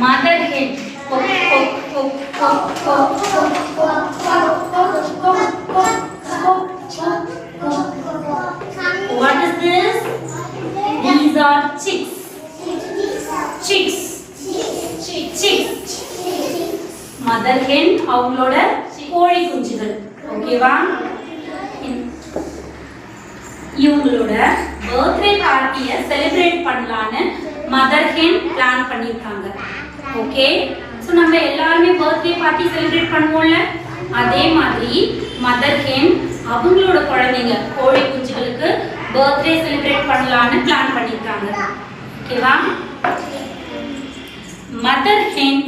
mother hen. What is this? These are chicks. Chicks. Mother hen அவங்களோட கோழி குஞ்சுகள். ஓகேவா? இவங்களோட பர்த்டே பார்ட்டியை செலிப்ரேட் பண்ணலான்னு மதர் ஹென் பிளான் பண்ணியிருக்காங்க. ஓகே, ஸோ நம்ம எல்லாருமே பர்த்டே பார்ட்டி செலிப்ரேட் பண்ணுவோம்ல, அதே மாதிரி மதர் ஹென் அவங்களோட குழந்தைங்க கோழி குஞ்சுகளுக்கு பர்த்டே செலிப்ரேட் பண்ணலான்னு பிளான் பண்ணியிருக்காங்க. ஓகேவா? Mother hen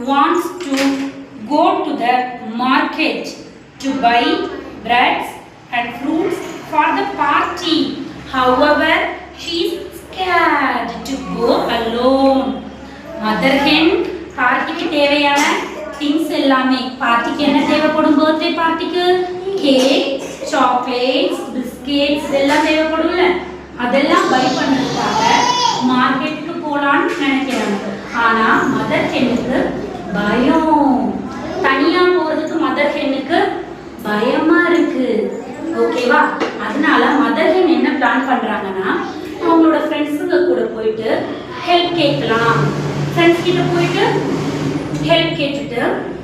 wants to go to the market to buy breads and fruits for the party. However, she is scared to go alone. Mother hen பார்ட்டிக்கு தேவையான things எல்லாமே பார்ட்டிக்கு என்ன தேவைப்படும்? பர்த்டே பார்ட்டிக்கு கேக், சாக்லேட்ஸ், பிஸ்கெட்ஸ் இதெல்லாம் தேவைப்படும்ல, அதெல்லாம் பை பண்ணுறதுக்காக மார்க்கெட்டுக்கு போகலான்னு நினைக்கிறாங்க. ஆனால் மதர் ஹென்னுக்கு பயம், தனியாக போகிறதுக்கு மதர் ஹென்னுக்கு பயமாக இருக்கு. ஓகேவா? அதனால மதர் ஹென் என்ன பிளான் பண்ணுறாங்கன்னா, அவங்களோட ஃப்ரெண்ட்ஸுங்க கூட போயிட்டு ஹெல்ப் கேட்கலாம். ஃப்ரெண்ட்ஸ் கிட்ட போயிட்டு ஹெல்ப் கேட்டுட்டு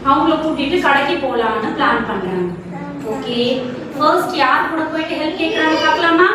அவங்கள கூட்டிட்டு கடைக்கு போகலான்னு பிளான் பண்ணுறாங்க. ஓகே, ஃபர்ஸ்ட் யார் கூட போயிட்டு ஹெல்ப் கேட்குறாங்க பார்க்கலாமா?